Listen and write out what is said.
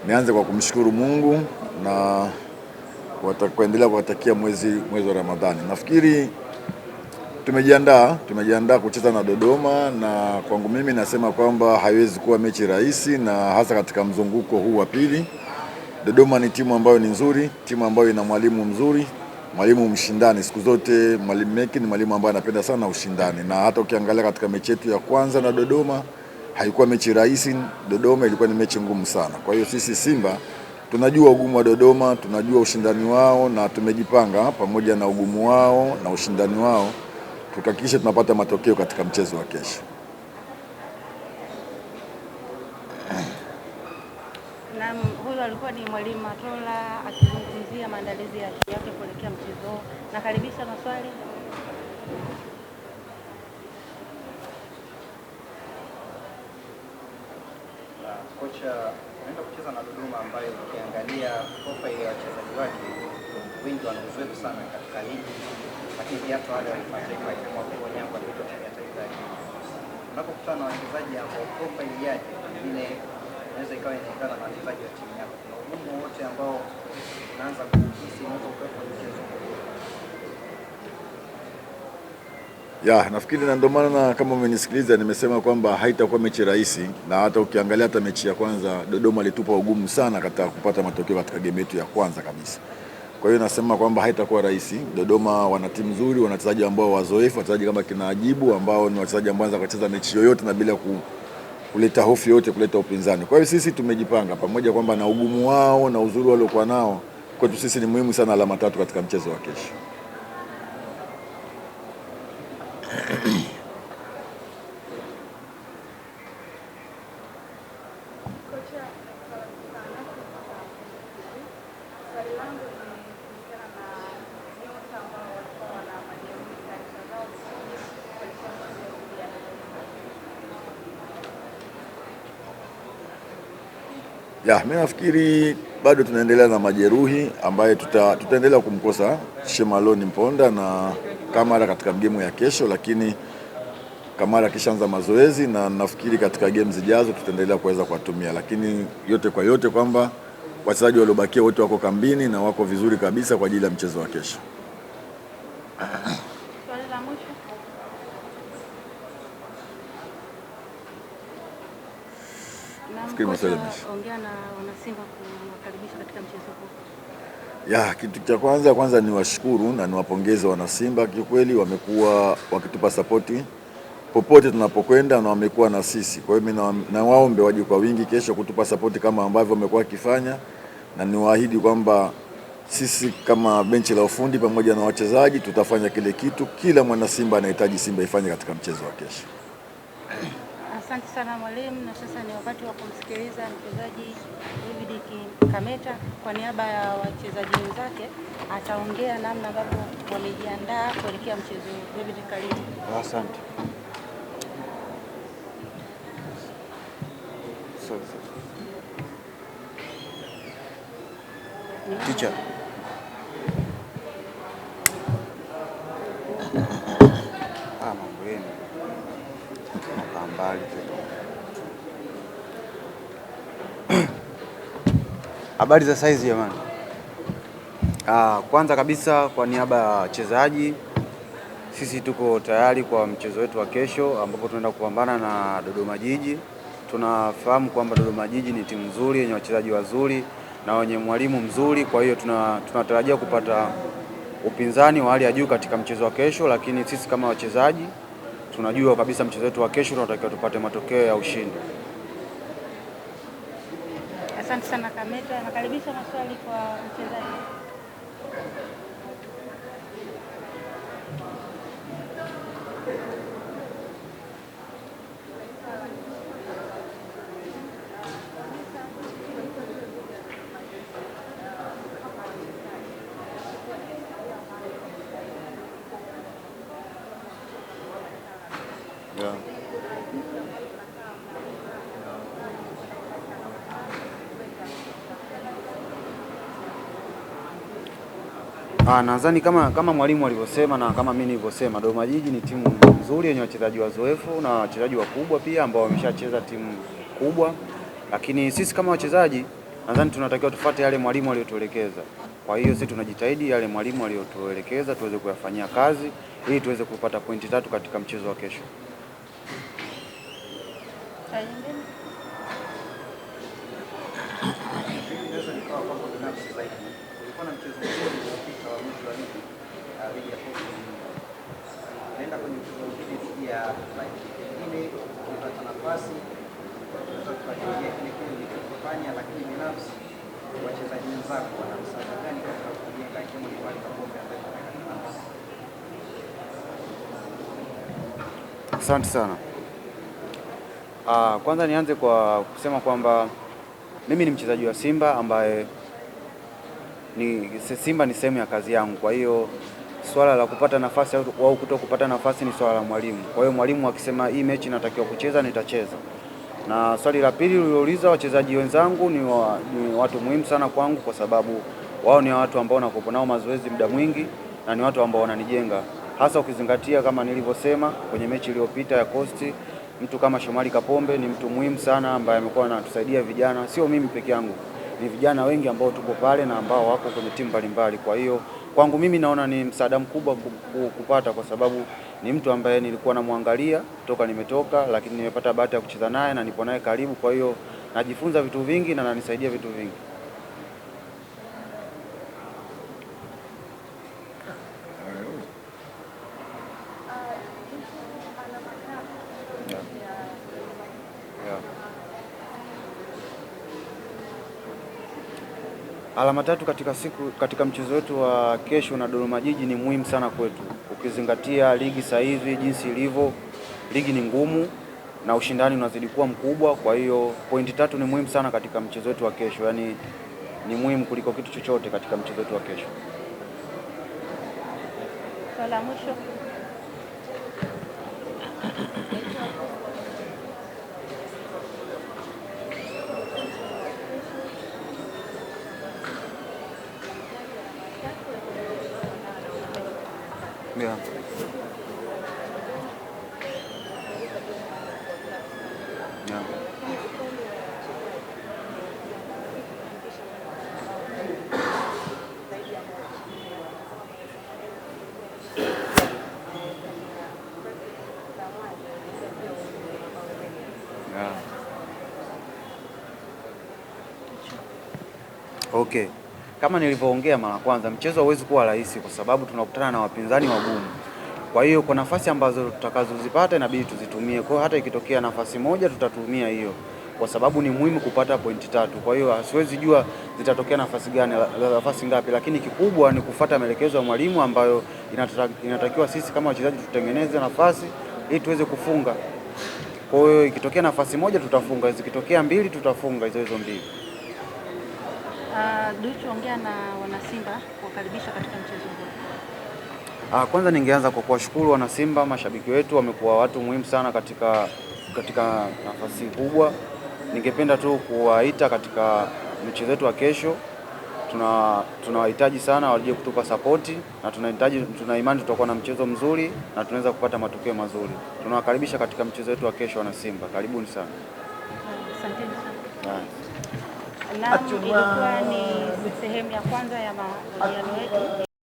Nianze kwa kumshukuru Mungu na kuendelea kuwatakia mwezi wa Ramadhani. Nafikiri tumejiandaa kucheza na Dodoma, na kwangu mimi nasema kwamba haiwezi kuwa mechi rahisi, na hasa katika mzunguko huu wa pili. Dodoma ni timu ambayo ni nzuri, timu ambayo ina mwalimu mzuri, mwalimu mshindani. Siku zote Mwalimu Meki ni mwalimu ambaye anapenda sana ushindani, na hata ukiangalia katika mechi yetu ya kwanza na Dodoma haikuwa mechi rahisi. Dodoma ilikuwa ni mechi ngumu sana. Kwa hiyo sisi Simba tunajua ugumu wa Dodoma, tunajua ushindani wao, na tumejipanga pamoja na ugumu wao na ushindani wao tukahakikisha tunapata matokeo katika mchezo wa kesho. Na huyo alikuwa ni Mwalimu Matola akizungumzia maandalizi yake kuelekea mchezo. Nakaribisha maswali. Kocha anaenda kucheza na Dodoma ambayo ukiangalia profile ya wachezaji wake wengi wana uzoefu sana katika ligi, lakini pia hata wale walifateka kama kwa Nyamba ndio timu ya taifa ya Kenya. Unapokutana na wachezaji ambao profile yake pengine inaweza ikawa inaendana na wachezaji wa timu yako, na ugumu wote ambao unaanza kuhisi unaweza kuwepo kwenye mchezo. Nafikiri na ndio maana kama umenisikiliza nimesema kwamba haitakuwa mechi rahisi, na hata ukiangalia hata mechi ya kwanza Dodoma alitupa ugumu sana katika kupata matokeo katika game yetu ya kwanza kabisa. Kwa hiyo nasema kwamba haitakuwa rahisi. Dodoma wana timu nzuri, wana wachezaji ambao wazoefu, wachezaji kama kina Ajibu ambao ni wachezaji ambao wanaweza kucheza mechi yoyote na bila kuleta hofu yoyote, kuleta upinzani. Kwa hiyo sisi tumejipanga pamoja kwamba na ugumu wao na uzuri waliokuwa nao, kwetu sisi ni muhimu sana alama 3 katika mchezo wa kesho. Mimi nafikiri bado tunaendelea na majeruhi ambaye tutaendelea kumkosa Shemaloni Mponda na Kamara katika game ya kesho, lakini Kamara kishaanza mazoezi na nafikiri katika game zijazo tutaendelea kuweza kuwatumia, lakini yote kwa yote kwamba wachezaji waliobakia wote wako kambini na wako vizuri kabisa kwa ajili ya mchezo wa kesho. Swali la mwisho. Ongea na wanasimba kuwakaribisha katika mchezo huu. Kitu cha kwanza ni washukuru na niwapongeze wanasimba. Kiukweli wamekuwa wakitupa sapoti popote tunapokwenda na wamekuwa na sisi. Kwa hiyo mimi na waombe waje kwa wingi kesho kutupa sapoti kama ambavyo wamekuwa wakifanya, na niwaahidi kwamba sisi kama benchi la ufundi pamoja na wachezaji tutafanya kile kitu kila mwana Simba anahitaji Simba ifanye katika mchezo wa kesho. Asante sana mwalimu, na sasa ni wakati wa kumsikiliza mchezaji David Kameta kwa niaba ya wachezaji wenzake, ataongea namna ambavyo wamejiandaa kuelekea mchezo huu. David, karibu. Asante. Teacher. Mambo yenu. Mbali tu. Habari za saizi jamani. Kwanza kabisa kwa niaba ya wachezaji, sisi tuko tayari kwa mchezo wetu wa kesho ambapo tunaenda kupambana na Dodoma Jiji. Tunafahamu kwamba Dodoma Jiji ni timu nzuri yenye wachezaji wazuri na wenye mwalimu mzuri, kwa hiyo tunatarajia kupata upinzani wa hali ya juu katika mchezo wa kesho, lakini sisi kama wachezaji tunajua kabisa mchezo wetu wa kesho tunatakiwa tupate matokeo ya ushindi. Asante sana Kameta. Nakaribisha maswali kwa mchezaji. Nadhani kama mwalimu alivyosema na kama mimi nilivyosema, Dodoma Jiji ni timu nzuri yenye wachezaji wazoefu na wachezaji wakubwa pia ambao wameshacheza timu kubwa, lakini sisi kama wachezaji nadhani tunatakiwa tufuate yale mwalimu aliyotuelekeza. Kwa hiyo sisi tunajitahidi yale mwalimu aliyotuelekeza tuweze kuyafanyia kazi ili tuweze kupata pointi 3 katika mchezo wa kesho. Lakini binafsi wachezaji wenzako wana msaada gani katika kujenga timu Shomari Kapombe ambaye Asante sana. Kwanza nianze kwa kusema kwamba mimi ni mchezaji wa Simba ambaye Simba ni sehemu ya kazi yangu. Kwa hiyo swala la kupata nafasi au kuto kupata nafasi ni swala la mwalimu. Kwa hiyo mwalimu akisema hii mechi natakiwa kucheza, nitacheza. Na swali la pili uliouliza, wachezaji wenzangu ni watu muhimu sana kwangu, kwa sababu wao ni watu ambao nakupo nao mazoezi muda mwingi na ni watu ambao wananijenga, hasa ukizingatia kama nilivyosema kwenye mechi iliyopita ya Coast, mtu kama Shomari Kapombe ni mtu muhimu sana ambaye amekuwa anatusaidia vijana, sio mimi peke yangu, ni vijana wengi ambao tuko pale na ambao wako kwenye timu mbalimbali. Kwa hiyo kwangu mimi naona ni msaada mkubwa kupata, kwa sababu ni mtu ambaye nilikuwa namwangalia toka nimetoka, lakini nimepata bahati ya kucheza naye na nipo naye karibu. Kwa hiyo najifunza vitu vingi na ananisaidia vitu vingi. Alama 3 katika mchezo wetu wa kesho na Dodoma Jiji ni muhimu sana kwetu, ukizingatia ligi sasa hivi jinsi ilivyo. Ligi ni ngumu na ushindani unazidi kuwa mkubwa. Kwa hiyo pointi 3 ni muhimu sana katika mchezo wetu wa kesho, yaani ni muhimu kuliko kitu chochote katika mchezo wetu wa kesho. Swali la mwisho. Yeah. Yeah. Yeah. Okay. Kama nilivyoongea mara kwanza, mchezo hauwezi kuwa rahisi kwa sababu tunakutana na wapinzani wagumu. Kwa hiyo kwa nafasi ambazo tutakazozipata inabidi tuzitumie. Kwa hiyo hata ikitokea nafasi moja tutatumia hiyo, kwa sababu ni muhimu kupata pointi 3. Kwa hiyo siwezi jua zitatokea nafasi gani, nafasi ngapi, lakini kikubwa ni kufuata maelekezo ya mwalimu ambayo inatakiwa sisi kama wachezaji tutengeneze nafasi ili tuweze kufunga. Kwa hiyo ikitokea nafasi moja tutafunga, zikitokea 2 tutafunga hizo 2. Duchu, ongea na wanasimba kuwakaribisha katika mchezo huu. Kwanza ningeanza kwa kuwashukuru wanasimba, mashabiki wetu wamekuwa watu muhimu sana katika nafasi kubwa. Ningependa tu kuwaita katika mchezo wetu wa kesho. Tunawahitaji sana waje kutupa sapoti na tuna imani tutakuwa na mchezo mzuri na tunaweza kupata matokeo mazuri. Tunawakaribisha katika mchezo wetu wa kesho wanasimba. Karibuni sana. Asanteni sana. Naam, ilikuwa ni sehemu ya kwanza ya mahojiano yetu.